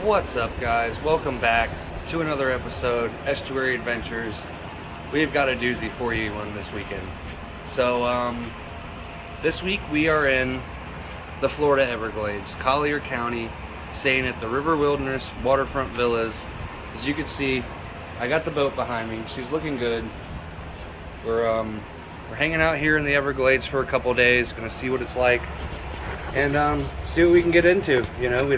What's up, guys? Welcome back to another episode, Estuary Adventures. We've got a doozy for you on this weekend. So, this week we are in the Florida Everglades, Collier County, staying at the River Wilderness Waterfront Villas. As you can see, I got the boat behind me. She's looking good. We're hanging out here in the Everglades for a couple days. Gonna see what it's like and see what we can get into. You know, we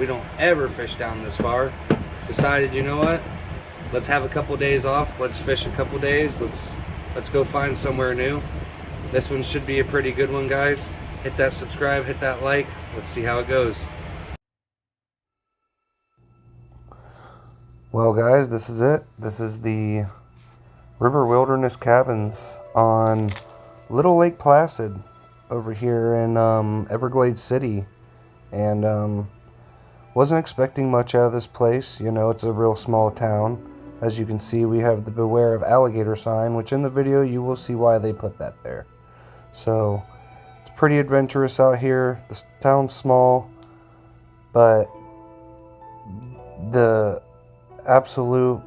don't ever fish down this far. Decided, you know what? Let's have a couple days off. Let's fish a couple days. Let's go find somewhere new. This one should be a pretty good one, guys. Hit that subscribe, hit that like. Let's see how it goes. Well, guys, this is it. This is the River Wilderness Cabins on Little Lake Placid over here in Everglades City. And wasn't expecting much out of this place. You know, it's a real small town. As you can see, we have the beware of alligator sign, which in the video you will see why they put that there. So it's pretty adventurous out here. The town's small, but the absolute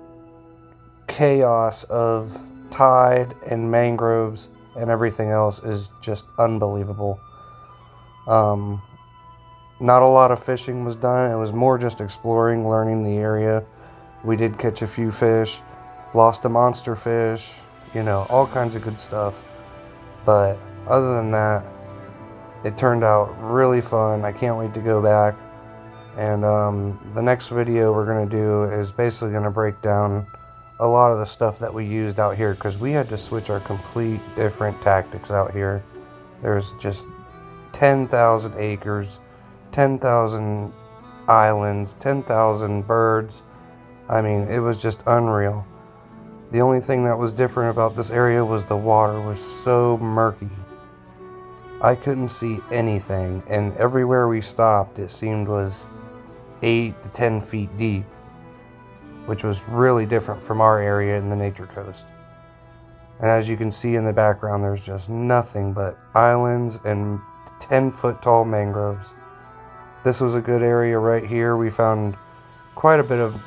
chaos of tide and mangroves and everything else is just unbelievable. Not a lot of fishing was done. It was more just exploring, learning the area. We did catch a few fish, lost a monster fish, you know, all kinds of good stuff. But other than that, it turned out really fun. I can't wait to go back. And the next video we're going to do is basically going to break down a lot of the stuff that we used out here, because we had to switch our complete different tactics out here. There's just 10,000 acres, 10,000 islands, 10,000 birds. I mean, it was just unreal. The only thing that was different about this area was the water was so murky. I couldn't see anything, and everywhere we stopped it seemed was 8 to 10 feet deep, which was really different from our area in the Nature Coast. And as you can see in the background, there's just nothing but islands and 10-foot tall mangroves. This was a good area right here. We found quite a bit of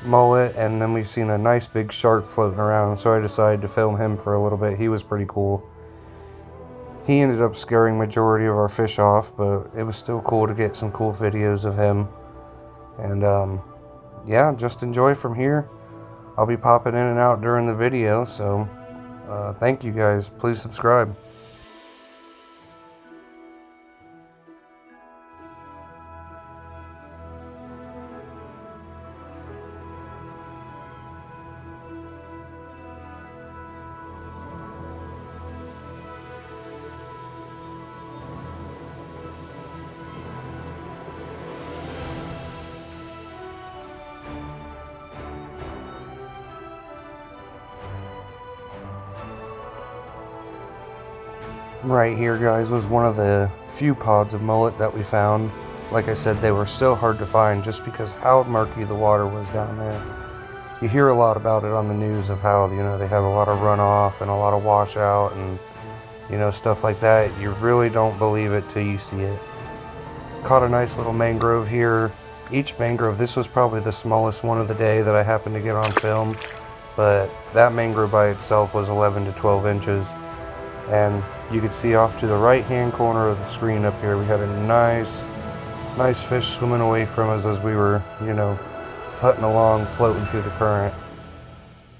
mullet, and then we've seen a nice big shark floating around, so I decided to film him for a little bit. He was pretty cool. He ended up scaring majority of our fish off, but it was still cool to get some cool videos of him. And yeah, just enjoy from here. I'll be popping in and out during the video, so thank you guys. Please subscribe. Right here, guys, was one of the few pods of mullet that we found. Like I said, they were so hard to find just because how murky the water was down there. You hear a lot about it on the news of how, you know, they have a lot of runoff and a lot of washout and, you know, stuff like that. You really don't believe it till you see it. Caught a nice little mangrove here. Each mangrove, this was probably the smallest one of the day that I happened to get on film, but that mangrove by itself was 11 to 12 inches. And you could see off to the right hand corner of the screen up here, we had a nice fish swimming away from us as we were, you know, putting along, floating through the current.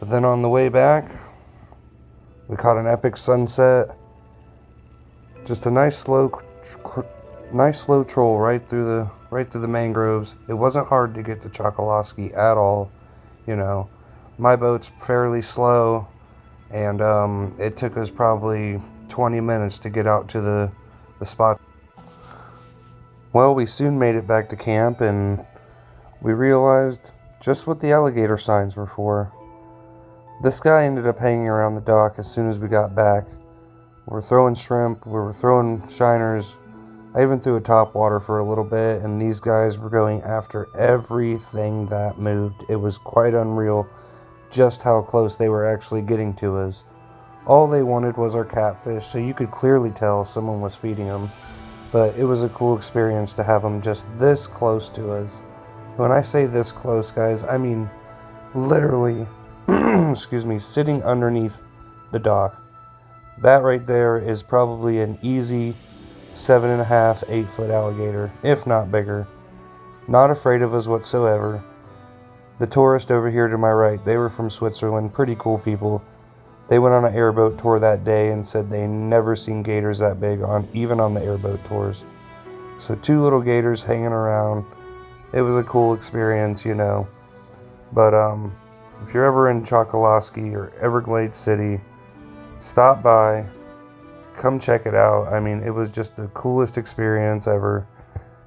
But then on the way back, we caught an epic sunset. Just a nice slow troll right through the mangroves. It wasn't hard to get to Chokoloskee at all. You know, my boat's fairly slow, and it took us probably 20 minutes to get out to the spot. Well, we soon made it back to camp, and we realized just what the alligator signs were for. This guy ended up hanging around the dock as soon as we got back. We were throwing shrimp, we were throwing shiners. I even threw a topwater for a little bit, and these guys were going after everything that moved. It was quite unreal just how close they were actually getting to us. All they wanted was our catfish, so you could clearly tell someone was feeding them. But it was a cool experience to have them just this close to us. When I say this close, guys, I mean literally, excuse me, sitting underneath the dock. That right there is probably an easy 7.5, 8 foot alligator, if not bigger. Not afraid of us whatsoever. The tourist over here to my right, they were from Switzerland, pretty cool people. They went on an airboat tour that day and said they never seen gators that big, even on the airboat tours. So 2 little gators hanging around. It was a cool experience, you know. But if you're ever in Chokoloskee or Everglades City, stop by, come check it out. I mean, it was just the coolest experience ever.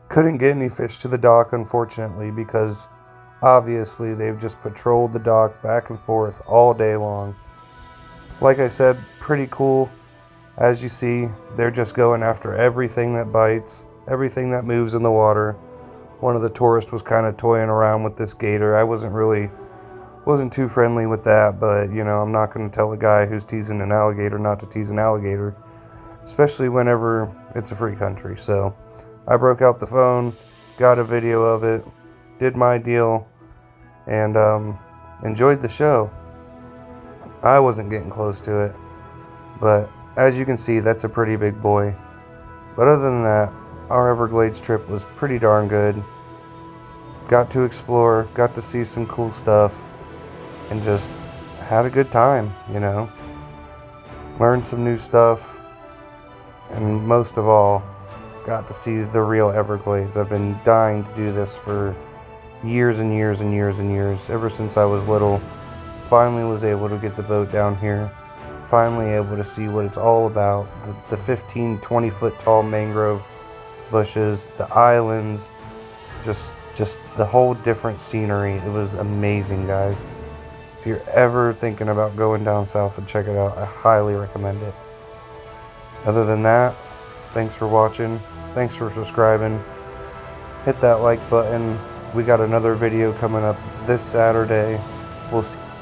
Couldn't get any fish to the dock, unfortunately, because obviously they've just patrolled the dock back and forth all day long. Like I said, pretty cool. As you see, they're just going after everything that bites, everything that moves in the water. One of the tourists was kind of toying around with this gator. I wasn't too friendly with that, but you know, I'm not going to tell a guy who's teasing an alligator not to tease an alligator, especially whenever it's a free country. So I broke out the phone, got a video of it, did my deal, and enjoyed the show. I wasn't getting close to it, but as you can see, that's a pretty big boy. But other than that, our Everglades trip was pretty darn good. Got to explore, got to see some cool stuff, and just had a good time, you know. Learned some new stuff, and most of all, got to see the real Everglades. I've been dying to do this for years and years and years and years, ever since I was little. Finally was able to get the boat down here. Finally able to see what it's all about. The 15, 20 foot tall mangrove bushes, the islands, just the whole different scenery. It was amazing, guys. If you're ever thinking about going down south and check it out, I highly recommend it. Other than that, thanks for watching. Thanks for subscribing. Hit that like button. We got another video coming up this Saturday. We'll see.